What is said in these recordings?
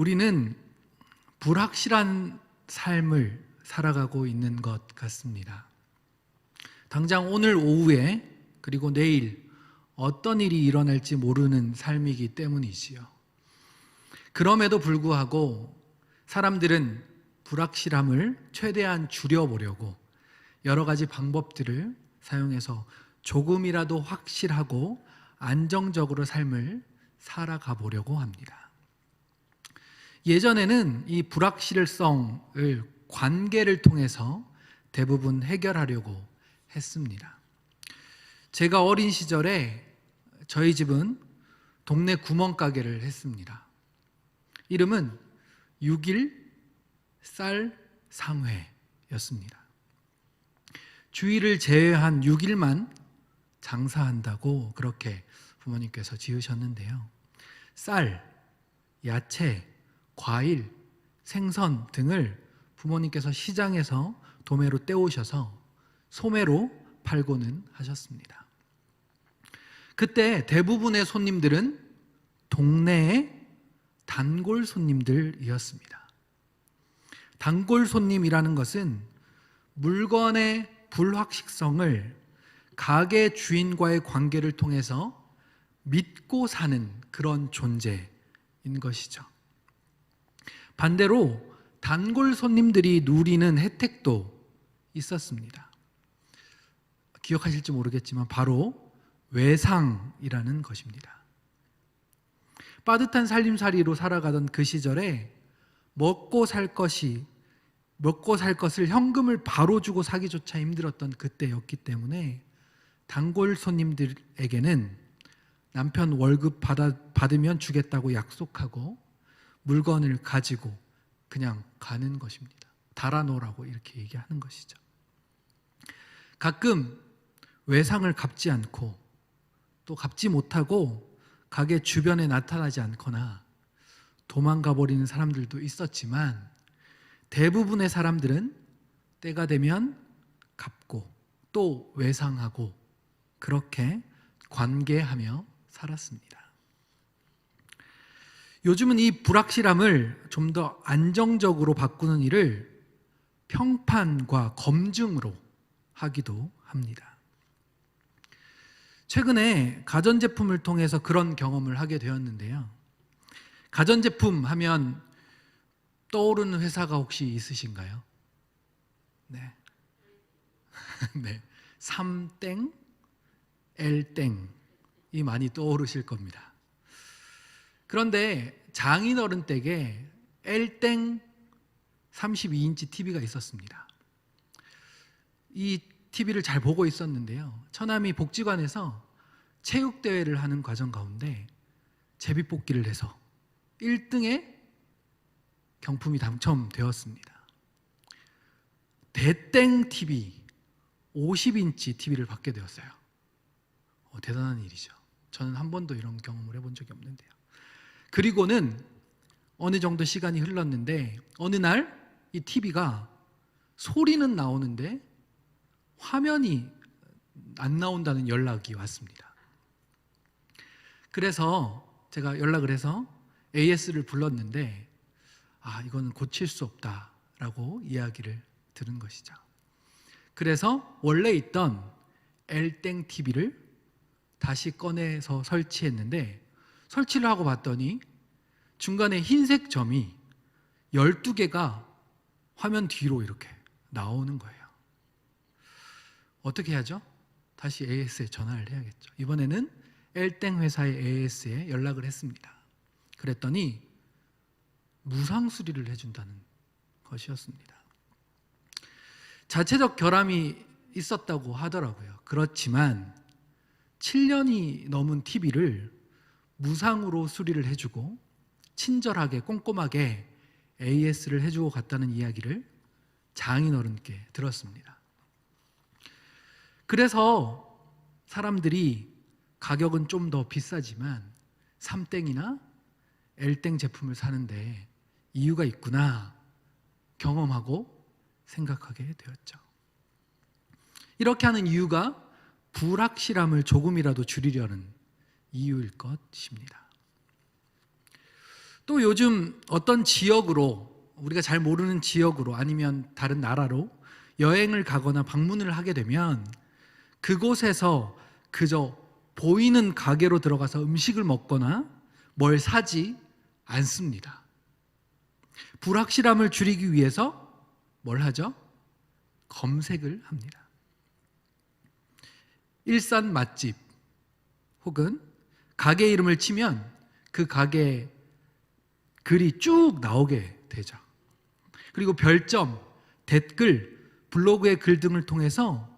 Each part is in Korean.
우리는 불확실한 삶을 살아가고 있는 것 같습니다. 당장 오늘 오후에 그리고 내일 어떤 일이 일어날지 모르는 삶이기 때문이지요. 그럼에도 불구하고 사람들은 불확실함을 최대한 줄여보려고 여러 가지 방법들을 사용해서 조금이라도 확실하고 안정적으로 삶을 살아가 보려고 합니다. 예전에는 이 불확실성을 관계를 통해서 대부분 해결하려고 했습니다. 제가 어린 시절에 저희 집은 동네 구멍가게를 했습니다. 이름은 6일 쌀 상회였습니다. 주일을 제외한 6일만 장사한다고 그렇게 부모님께서 지으셨는데요. 쌀, 야채, 과일, 생선 등을 부모님께서 시장에서 도매로 떼오셔서 소매로 팔고는 하셨습니다. 그때 대부분의 손님들은 동네의 단골 손님들이었습니다. 단골 손님이라는 것은 물건의 불확실성을 가게 주인과의 관계를 통해서 믿고 사는 그런 존재인 것이죠. 반대로 단골 손님들이 누리는 혜택도 있었습니다. 기억하실지 모르겠지만 바로 외상이라는 것입니다. 빠듯한 살림살이로 살아가던 그 시절에 먹고 살 것을 현금을 바로 주고 사기조차 힘들었던 그때였기 때문에 단골 손님들에게는 남편 월급 받으면 주겠다고 약속하고 물건을 가지고 그냥 가는 것입니다. 달아놓으라고 이렇게 얘기하는 것이죠. 가끔 외상을 갚지 않고 또 갚지 못하고 가게 주변에 나타나지 않거나 도망가 버리는 사람들도 있었지만 대부분의 사람들은 때가 되면 갚고 또 외상하고 그렇게 관계하며 살았습니다. 요즘은 이 불확실함을 좀 더 안정적으로 바꾸는 일을 평판과 검증으로 하기도 합니다. 최근에 가전제품을 통해서 그런 경험을 하게 되었는데요. 가전제품 하면 떠오르는 회사가 혹시 있으신가요? 네. 네. 3땡, L땡이 많이 떠오르실 겁니다. 그런데 장인어른 댁에 L땡 32인치 TV가 있었습니다. 이 TV를 잘 보고 있었는데요. 처남이 복지관에서 체육대회를 하는 과정 가운데 제비뽑기를 해서 1등에 경품이 당첨되었습니다. 대땡 TV 50인치 TV를 받게 되었어요. 대단한 일이죠. 저는 한 번도 이런 경험을 해본 적이 없는데요. 그리고는 어느 정도 시간이 흘렀는데 어느 날 이 TV가 소리는 나오는데 화면이 안 나온다는 연락이 왔습니다. 그래서 제가 연락을 해서 AS를 불렀는데 이거는 고칠 수 없다라고 이야기를 들은 것이죠. 그래서 원래 있던 L땡 TV를 다시 꺼내서 설치했는데 설치를 하고 봤더니 중간에 흰색 점이 12개가 화면 뒤로 이렇게 나오는 거예요. 어떻게 하죠? 다시 AS에 전화를 해야겠죠. 이번에는 L땡 회사의 AS에 연락을 했습니다. 그랬더니 무상 수리를 해준다는 것이었습니다. 자체적 결함이 있었다고 하더라고요. 그렇지만 7년이 넘은 TV를 무상으로 수리를 해주고 친절하게 꼼꼼하게 AS를 해주고 갔다는 이야기를 장인어른께 들었습니다. 그래서 사람들이 가격은 좀 더 비싸지만 3땡이나 L땡 제품을 사는데 이유가 있구나 경험하고 생각하게 되었죠. 이렇게 하는 이유가 불확실함을 조금이라도 줄이려는 이유일 것입니다. 또 요즘 어떤 지역으로, 우리가 잘 모르는 지역으로 아니면 다른 나라로 여행을 가거나 방문을 하게 되면 그곳에서 그저 보이는 가게로 들어가서 음식을 먹거나 뭘 사지 않습니다. 불확실함을 줄이기 위해서 뭘 하죠? 검색을 합니다. 일산 맛집 혹은 가게 이름을 치면 그 가게 글이 쭉 나오게 되죠. 그리고 별점, 댓글, 블로그의 글 등을 통해서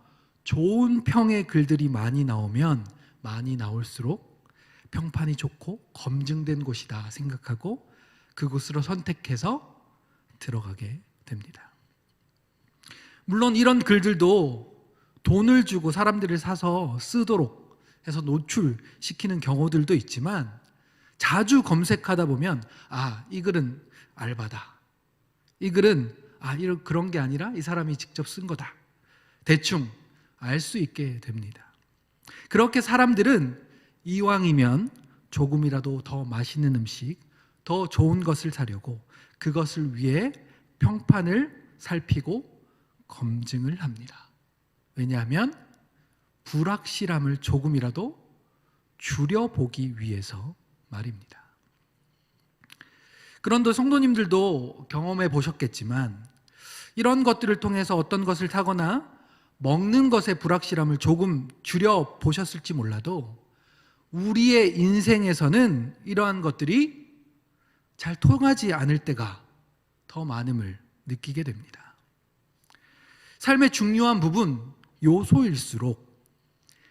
좋은 평의 글들이 많이 나오면 많이 나올수록 평판이 좋고 검증된 곳이다 생각하고 그곳으로 선택해서 들어가게 됩니다. 물론 이런 글들도 돈을 주고 사람들을 사서 쓰도록 해서 노출시키는 경우들도 있지만 자주 검색하다 보면 이 글은 알바다. 이 글은 그런 게 아니라 이 사람이 직접 쓴 거다. 대충 알 수 있게 됩니다. 그렇게 사람들은 이왕이면 조금이라도 더 맛있는 음식, 더 좋은 것을 사려고 그것을 위해 평판을 살피고 검증을 합니다. 왜냐하면 불확실함을 조금이라도 줄여보기 위해서 말입니다. 그런데 성도님들도 경험해 보셨겠지만 이런 것들을 통해서 어떤 것을 사거나 먹는 것의 불확실함을 조금 줄여 보셨을지 몰라도 우리의 인생에서는 이러한 것들이 잘 통하지 않을 때가 더 많음을 느끼게 됩니다. 삶의 중요한 부분, 요소일수록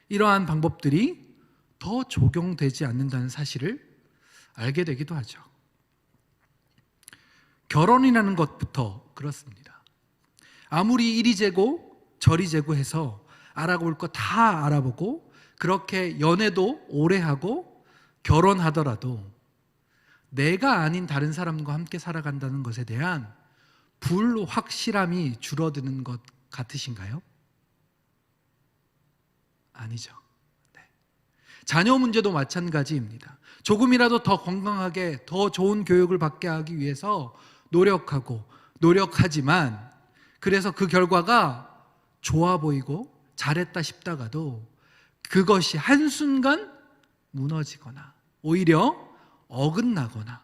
이러한 방법들이 더 적용되지 않는다는 사실을 알게 되기도 하죠. 결혼이라는 것부터 그렇습니다. 아무리 이리 재고 저리 재고 해서 알아볼 거 다 알아보고 그렇게 연애도 오래 하고 결혼하더라도 내가 아닌 다른 사람과 함께 살아간다는 것에 대한 불확실함이 줄어드는 것 같으신가요? 아니죠. 네. 자녀 문제도 마찬가지입니다. 조금이라도 더 건강하게 더 좋은 교육을 받게 하기 위해서 노력하지만 그래서 그 결과가 좋아 보이고 잘했다 싶다가도 그것이 한순간 무너지거나 오히려 어긋나거나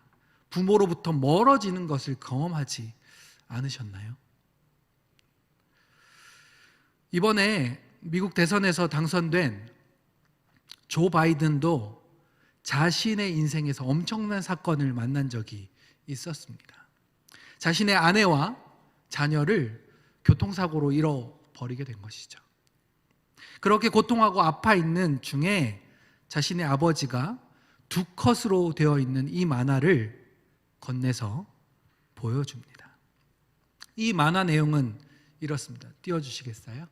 부모로부터 멀어지는 것을 경험하지 않으셨나요? 이번에 미국 대선에서 당선된 조 바이든도 자신의 인생에서 엄청난 사건을 만난 적이 있었습니다. 자신의 아내와 자녀를 교통사고로 잃어버리게 된 것이죠. 그렇게 고통하고 아파 있는 중에 자신의 아버지가 두 컷으로 되어 있는 이 만화를 건네서 보여줍니다. 이 만화 내용은 이렇습니다. 띄워주시겠어요?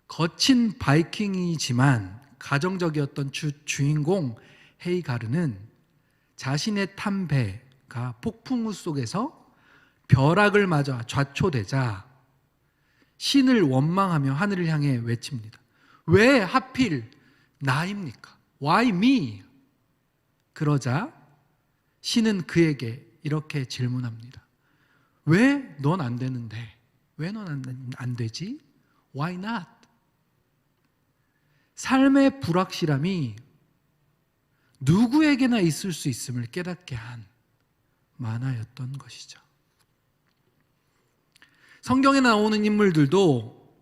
거친 바이킹이지만 가정적이었던 주인공 헤이가르는 자신의 탄 배가 폭풍우 속에서 벼락을 맞아 좌초되자 신을 원망하며 하늘을 향해 외칩니다. 왜 하필 나입니까? Why me? 그러자 신은 그에게 이렇게 질문합니다. 왜 넌 안 되는데? 왜 넌 안 되지? Why not? 삶의 불확실함이 누구에게나 있을 수 있음을 깨닫게 한 만화였던 것이죠. 성경에 나오는 인물들도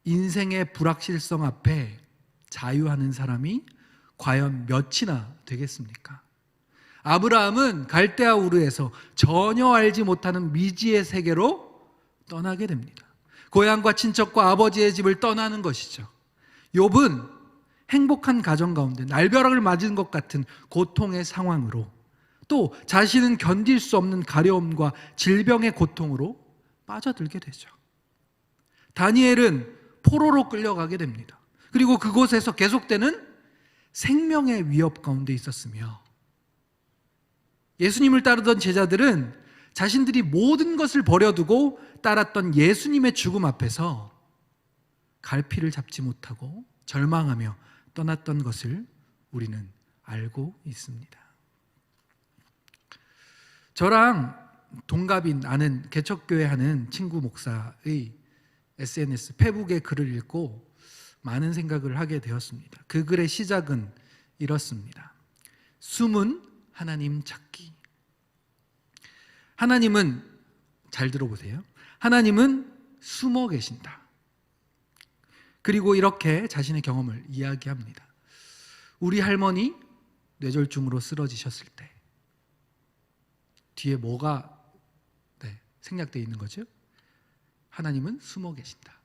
인생의 불확실성 앞에 자유하는 사람이 과연 몇이나 되겠습니까? 아브라함은 갈대아 우르에서 전혀 알지 못하는 미지의 세계로 떠나게 됩니다. 고향과 친척과 아버지의 집을 떠나는 것이죠. 욥은 행복한 가정 가운데 날벼락을 맞은 것 같은 고통의 상황으로 또 자신은 견딜 수 없는 가려움과 질병의 고통으로 빠져들게 되죠. 다니엘은 포로로 끌려가게 됩니다. 그리고 그곳에서 계속되는 생명의 위협 가운데 있었으며 예수님을 따르던 제자들은 자신들이 모든 것을 버려두고 따랐던 예수님의 죽음 앞에서 갈피를 잡지 못하고 절망하며 떠났던 것을 우리는 알고 있습니다. 저랑 동갑인 아는 개척교회 하는 친구 목사의 SNS 페북의 글을 읽고 많은 생각을 하게 되었습니다. 그 글의 시작은 이렇습니다. 숨은 하나님 찾기. 하나님은, 잘 들어보세요, 하나님은 숨어 계신다. 그리고 이렇게 자신의 경험을 이야기합니다. 우리 할머니 뇌졸중으로 쓰러지셨을 때 뒤에 뭐가 생략되어 있는 거죠? 하나님은 숨어 계신다.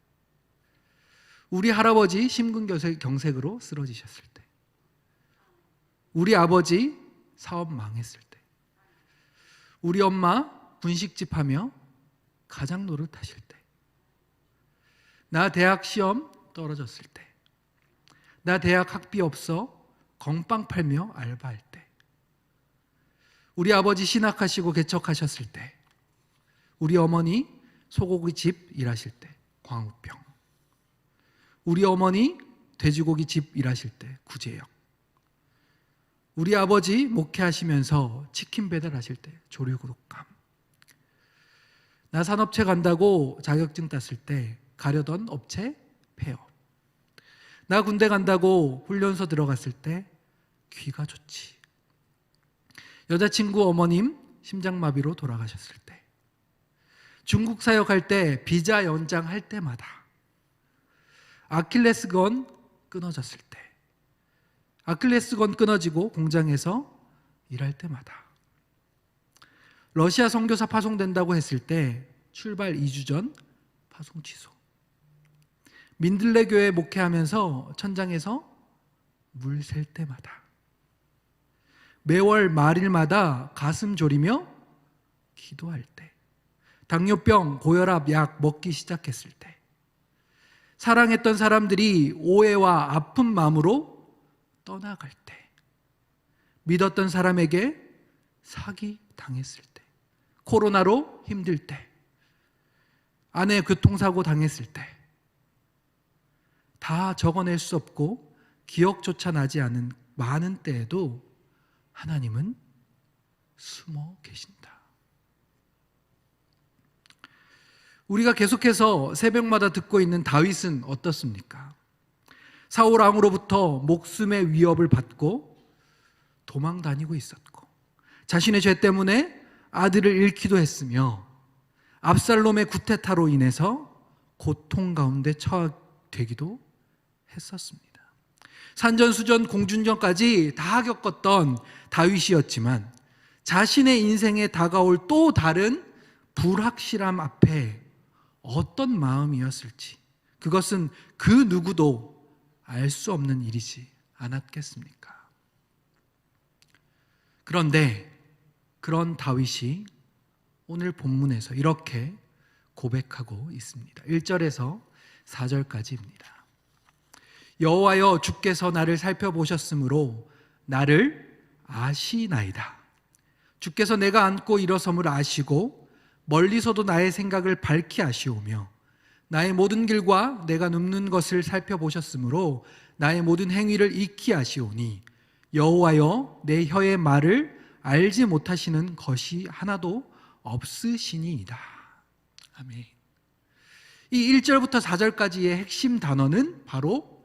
우리 할아버지 심근경색으로 쓰러지셨을 때, 우리 아버지 사업 망했을 때, 우리 엄마 분식집 하며 가장 노릇하실 때, 나 대학 시험 떨어졌을 때, 나 대학 학비 없어 건빵 팔며 알바할 때, 우리 아버지 신학하시고 개척하셨을 때, 우리 어머니 소고기집 일하실 때 광우병, 우리 어머니 돼지고기집 일하실 때 구제역, 우리 아버지 목회하시면서 치킨 배달하실 때 조류독감, 나 산업체 간다고 자격증 땄을 때 가려던 업체 폐업, 나 군대 간다고 훈련소 들어갔을 때 귀가 좋지, 여자친구 어머님 심장마비로 돌아가셨을 때, 중국 사역할 때 비자 연장할 때마다, 아킬레스건 끊어졌을 때, 아킬레스건 끊어지고 공장에서 일할 때마다, 러시아 선교사 파송된다고 했을 때 출발 2주 전 파송 취소, 민들레 교회 목회하면서 천장에서 물 셀 때마다, 매월 말일마다 가슴 졸이며 기도할 때, 당뇨병, 고혈압 약 먹기 시작했을 때, 사랑했던 사람들이 오해와 아픈 마음으로 떠나갈 때, 믿었던 사람에게 사기 당했을 때, 코로나로 힘들 때, 아내 교통사고 당했을 때, 다 적어낼 수 없고 기억조차 나지 않은 많은 때에도 하나님은 숨어 계신다. 우리가 계속해서 새벽마다 듣고 있는 다윗은 어떻습니까? 사울 왕으로부터 목숨의 위협을 받고 도망 다니고 있었고, 자신의 죄 때문에 아들을 잃기도 했으며, 압살롬의 구테타로 인해서 고통 가운데 처하되기도 했었습니다. 산전수전 공준전까지 다 겪었던 다윗이었지만 자신의 인생에 다가올 또 다른 불확실함 앞에 어떤 마음이었을지, 그것은 그 누구도 알 수 없는 일이지 않았겠습니까? 그런데 그런 다윗이 오늘 본문에서 이렇게 고백하고 있습니다. 1절에서 4절까지입니다. 여호와여, 주께서 나를 살펴보셨으므로 나를 아시나이다. 주께서 내가 앉고 일어섬을 아시고 멀리서도 나의 생각을 밝히 아시오며, 나의 모든 길과 내가 눕는 것을 살펴보셨으므로 나의 모든 행위를 익히 아시오니, 여호와여, 내 혀의 말을 알지 못하시는 것이 하나도 없으시니이다. 아멘. 이 1절부터 4절까지의 핵심 단어는 바로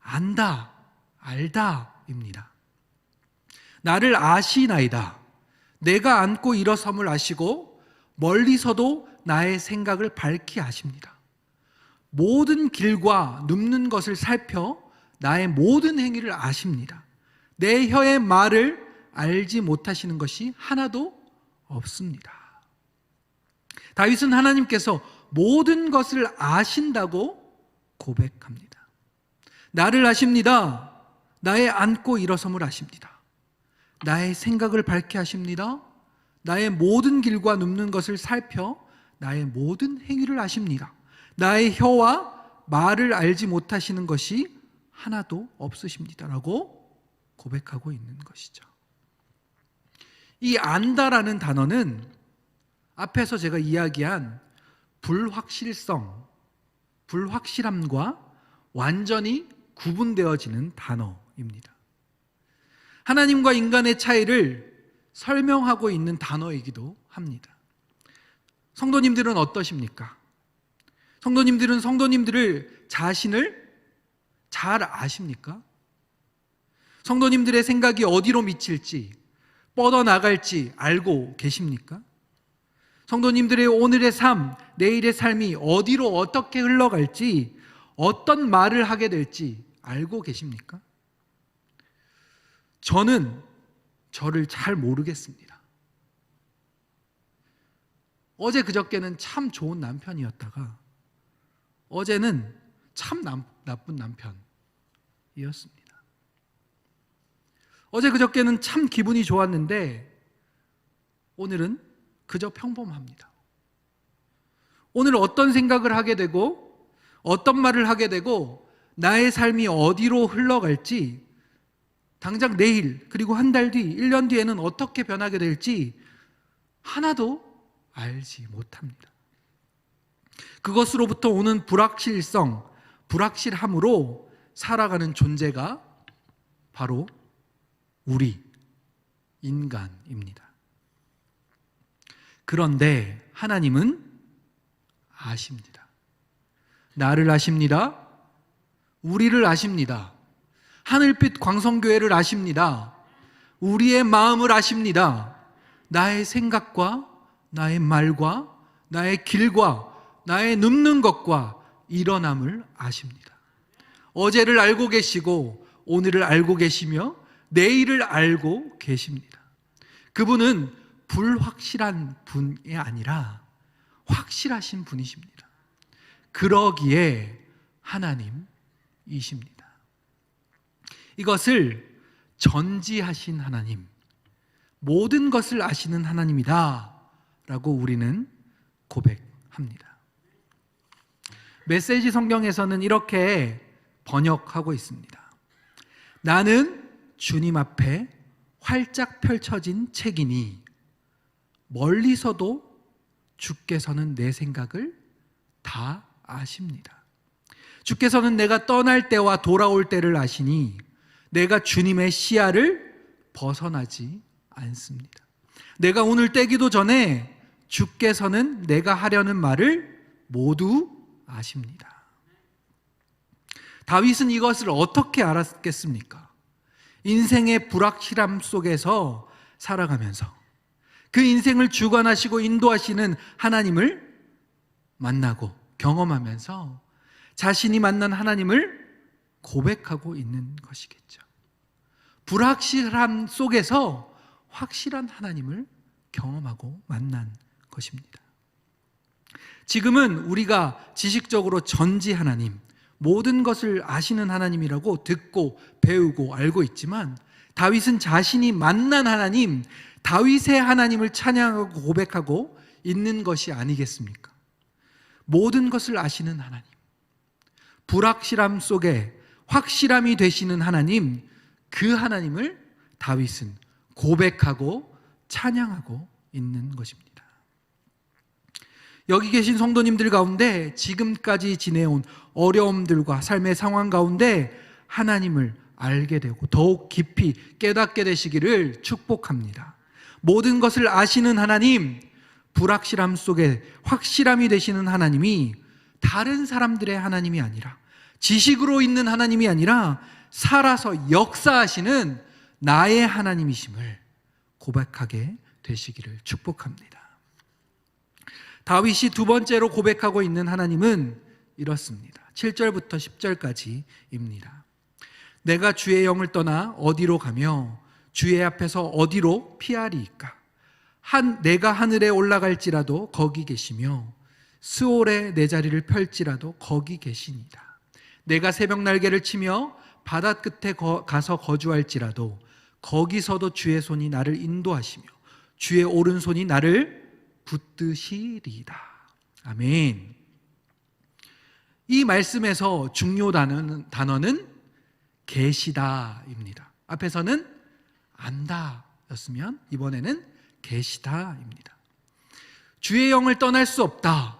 안다, 알다입니다. 나를 아시나이다. 내가 앉고 일어섬을 아시고 멀리서도 나의 생각을 밝히 아십니다. 모든 길과 눕는 것을 살펴 나의 모든 행위를 아십니다. 내 혀의 말을 알지 못하시는 것이 하나도 없습니다. 다윗은 하나님께서 모든 것을 아신다고 고백합니다. 나를 아십니다. 나의 앉고 일어섬을 아십니다. 나의 생각을 밝게 하십니다. 나의 모든 길과 눕는 것을 살펴 나의 모든 행위를 아십니다. 나의 혀와 말을 알지 못하시는 것이 하나도 없으십니다라고 고백하고 있는 것이죠. 이 안다라는 단어는 앞에서 제가 이야기한 불확실성, 불확실함과 완전히 구분되어지는 단어입니다. 하나님과 인간의 차이를 설명하고 있는 단어이기도 합니다. 성도님들은 어떠십니까? 성도님들은 성도님들을 자신을 잘 아십니까? 성도님들의 생각이 어디로 미칠지, 뻗어나갈지 알고 계십니까? 성도님들의 오늘의 삶, 내일의 삶이 어디로 어떻게 흘러갈지, 어떤 말을 하게 될지 알고 계십니까? 저는 저를 잘 모르겠습니다. 어제 그저께는 참 좋은 남편이었다가 어제는 참 나쁜 남편이었습니다. 어제 그저께는 참 기분이 좋았는데 오늘은 그저 평범합니다. 오늘 어떤 생각을 하게 되고 어떤 말을 하게 되고 나의 삶이 어디로 흘러갈지, 당장 내일 그리고 한 달 뒤, 1년 뒤에는 어떻게 변하게 될지 하나도 알지 못합니다. 그것으로부터 오는 불확실성, 불확실함으로 살아가는 존재가 바로 우리 인간입니다. 그런데 하나님은 아십니다. 나를 아십니다. 우리를 아십니다. 하늘빛 광성교회를 아십니다. 우리의 마음을 아십니다. 나의 생각과 나의 말과 나의 길과 나의 눕는 것과 일어남을 아십니다. 어제를 알고 계시고 오늘을 알고 계시며 내일을 알고 계십니다. 그분은 불확실한 분이 아니라 확실하신 분이십니다. 그러기에 하나님이십니다. 이것을 전지하신 하나님, 모든 것을 아시는 하나님이다 라고 우리는 고백합니다. 메시지 성경에서는 이렇게 번역하고 있습니다. 나는 주님 앞에 활짝 펼쳐진 책이니 멀리서도 주께서는 내 생각을 다 아십니다. 주께서는 내가 떠날 때와 돌아올 때를 아시니 내가 주님의 시야를 벗어나지 않습니다. 내가 오늘 떼기도 전에 주께서는 내가 하려는 말을 모두 아십니다. 다윗은 이것을 어떻게 알았겠습니까? 인생의 불확실함 속에서 살아가면서 그 인생을 주관하시고 인도하시는 하나님을 만나고 경험하면서 자신이 만난 하나님을 고백하고 있는 것이겠죠. 불확실함 속에서 확실한 하나님을 경험하고 만난 것입니다. 지금은 우리가 지식적으로 전지 하나님, 모든 것을 아시는 하나님이라고 듣고 배우고 알고 있지만 다윗은 자신이 만난 하나님, 다윗의 하나님을 찬양하고 고백하고 있는 것이 아니겠습니까? 모든 것을 아시는 하나님, 불확실함 속에 확실함이 되시는 하나님, 그 하나님을 다윗은 고백하고 찬양하고 있는 것입니다. 여기 계신 성도님들 가운데 지금까지 지내온 어려움들과 삶의 상황 가운데 하나님을 알게 되고 더욱 깊이 깨닫게 되시기를 축복합니다. 모든 것을 아시는 하나님, 불확실함 속에 확실함이 되시는 하나님이 다른 사람들의 하나님이 아니라, 지식으로 있는 하나님이 아니라 살아서 역사하시는 나의 하나님이심을 고백하게 되시기를 축복합니다. 다윗이 두 번째로 고백하고 있는 하나님은 이렇습니다. 7절부터 10절까지입니다. 내가 주의 영을 떠나 어디로 가며 주의 앞에서 어디로 피하리이까? 내가 하늘에 올라갈지라도 거기 계시며 스올에 내 자리를 펼지라도 거기 계시니이다. 내가 새벽 날개를 치며 바다 끝에 가서 거주할지라도 거기서도 주의 손이 나를 인도하시며 주의 오른손이 나를 붙드시리이다. 아멘. 이 말씀에서 중요 단어는 계시다입니다. 앞에서는 안다 였으면 이번에는 계시다입니다. 주의 영을 떠날 수 없다.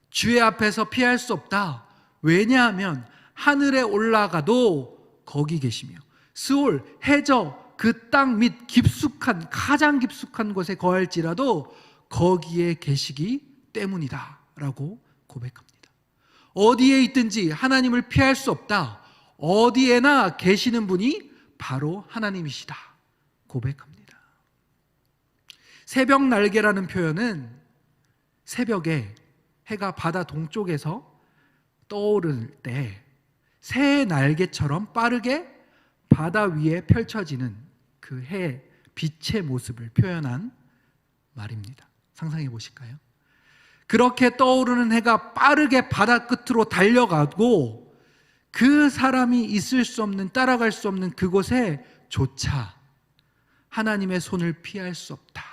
주의 앞에서 피할 수 없다. 왜냐하면 하늘에 올라가도 거기 계시며 스올, 해저 그 땅 및 깊숙한 가장 깊숙한 곳에 거할지라도 거기에 계시기 때문이다 라고 고백합니다. 어디에 있든지 하나님을 피할 수 없다. 어디에나 계시는 분이 바로 하나님이시다 고백합니다. 새벽 날개라는 표현은 새벽에 해가 바다 동쪽에서 떠오를 때 새 날개처럼 빠르게 바다 위에 펼쳐지는 그 해 빛의 모습을 표현한 말입니다. 상상해 보실까요? 그렇게 떠오르는 해가 빠르게 바다 끝으로 달려가고 그 사람이 있을 수 없는, 따라갈 수 없는 그곳에 조차 하나님의 손을 피할 수 없다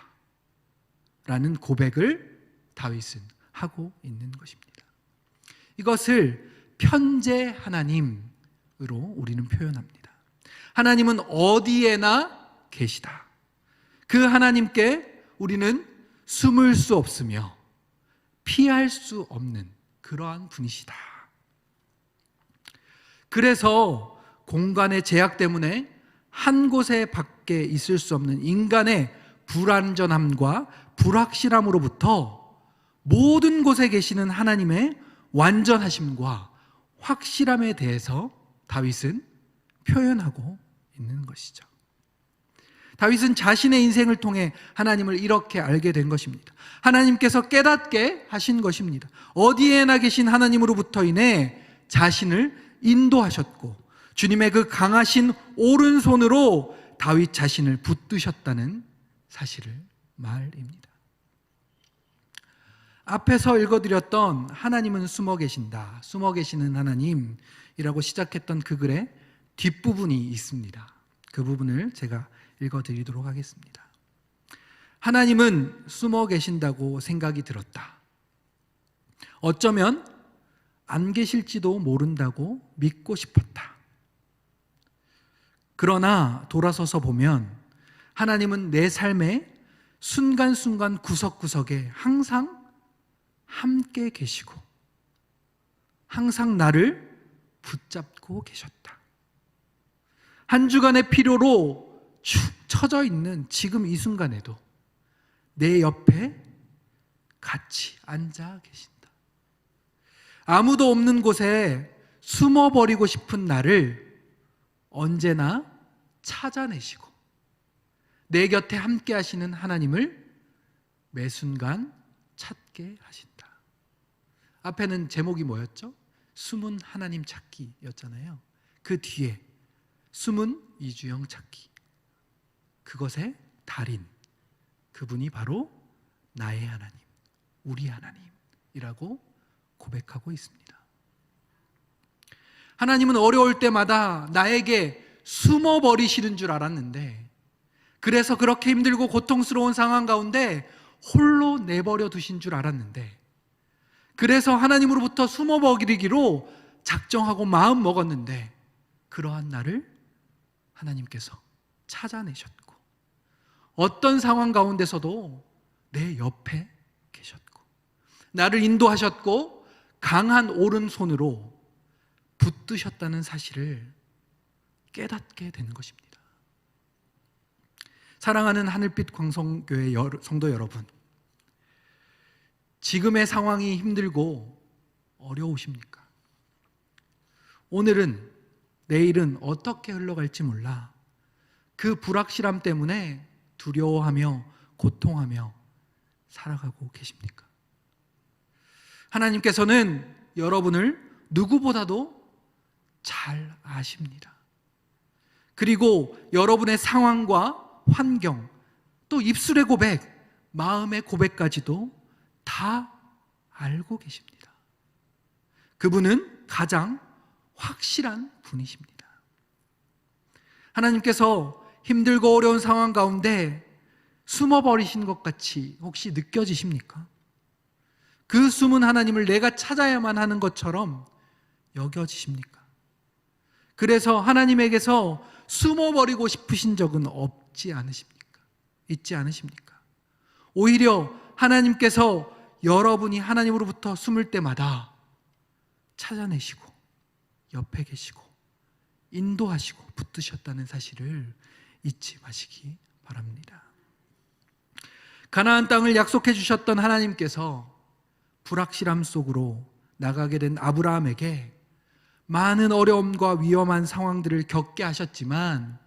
라는 고백을 다윗은 하고 있는 것입니다. 이것을 편재 하나님으로 우리는 표현합니다. 하나님은 어디에나 계시다. 그 하나님께 우리는 숨을 수 없으며 피할 수 없는 그러한 분이시다. 그래서 공간의 제약 때문에 한 곳에 밖에 있을 수 없는 인간의 불완전함과 불확실함으로부터 모든 곳에 계시는 하나님의 완전하심과 확실함에 대해서 다윗은 표현하고 있는 것이죠. 다윗은 자신의 인생을 통해 하나님을 이렇게 알게 된 것입니다. 하나님께서 깨닫게 하신 것입니다. 어디에나 계신 하나님으로부터 인해 자신을 인도하셨고 주님의 그 강하신 오른손으로 다윗 자신을 붙드셨다는 사실을 말입니다. 앞에서 읽어드렸던 하나님은 숨어 계신다, 숨어 계시는 하나님이라고 시작했던 그 글의 뒷부분이 있습니다. 그 부분을 제가 읽어드리도록 하겠습니다. 하나님은 숨어 계신다고 생각이 들었다. 어쩌면 안 계실지도 모른다고 믿고 싶었다. 그러나 돌아서서 보면 하나님은 내 삶의 순간순간 구석구석에 항상 함께 계시고 항상 나를 붙잡고 계셨다. 한 주간의 필요로 축 처져 있는 지금 이 순간에도 내 옆에 같이 앉아 계신다. 아무도 없는 곳에 숨어버리고 싶은 나를 언제나 찾아내시고 내 곁에 함께 하시는 하나님을 매 순간 찾게 하신다. 앞에는 제목이 뭐였죠? 숨은 하나님 찾기였잖아요. 그 뒤에 숨은 이주영 찾기, 그것의 달인, 그분이 바로 나의 하나님, 우리 하나님이라고 고백하고 있습니다. 하나님은 어려울 때마다 나에게 숨어버리시는 줄 알았는데, 그래서 그렇게 힘들고 고통스러운 상황 가운데 홀로 내버려 두신 줄 알았는데, 그래서 하나님으로부터 숨어버리기로 작정하고 마음 먹었는데, 그러한 나를 하나님께서 찾아내셨고 어떤 상황 가운데서도 내 옆에 계셨고 나를 인도하셨고 강한 오른손으로 붙드셨다는 사실을 깨닫게 된 것입니다. 사랑하는 하늘빛 광성교회 성도 여러분, 지금의 상황이 힘들고 어려우십니까? 오늘은, 내일은 어떻게 흘러갈지 몰라 그 불확실함 때문에 두려워하며 고통하며 살아가고 계십니까? 하나님께서는 여러분을 누구보다도 잘 아십니다. 그리고 여러분의 상황과 환경, 또 입술의 고백, 마음의 고백까지도 다 알고 계십니다. 그분은 가장 확실한 분이십니다. 하나님께서 힘들고 어려운 상황 가운데 숨어버리신 것 같이 혹시 느껴지십니까? 그 숨은 하나님을 내가 찾아야만 하는 것처럼 여겨지십니까? 그래서 하나님에게서 숨어버리고 싶으신 적은 없지 않으십니까? 있지 않으십니까? 오히려 하나님께서 여러분이 하나님으로부터 숨을 때마다 찾아내시고 옆에 계시고 인도하시고 붙드셨다는 사실을 잊지 마시기 바랍니다. 가나안 땅을 약속해 주셨던 하나님께서 불확실함 속으로 나가게 된 아브라함에게 많은 어려움과 위험한 상황들을 겪게 하셨지만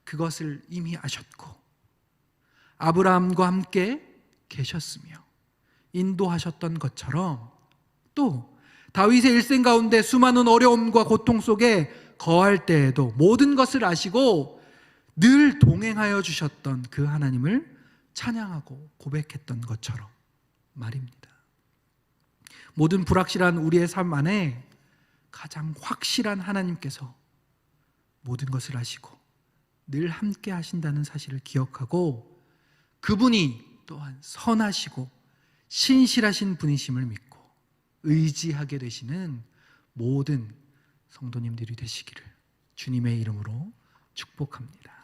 그것을 이미 아셨고 아브라함과 함께 계셨으며 인도하셨던 것처럼 또 다윗의 일생 가운데 수많은 어려움과 고통 속에 거할 때에도 모든 것을 아시고 늘 동행하여 주셨던 그 하나님을 찬양하고 고백했던 것처럼 말입니다. 모든 불확실한 우리의 삶 안에 가장 확실한 하나님께서 모든 것을 아시고 늘 함께 하신다는 사실을 기억하고 그분이 또한 선하시고 신실하신 분이심을 믿고 의지하게 되시는 모든 성도님들이 되시기를 주님의 이름으로 축복합니다.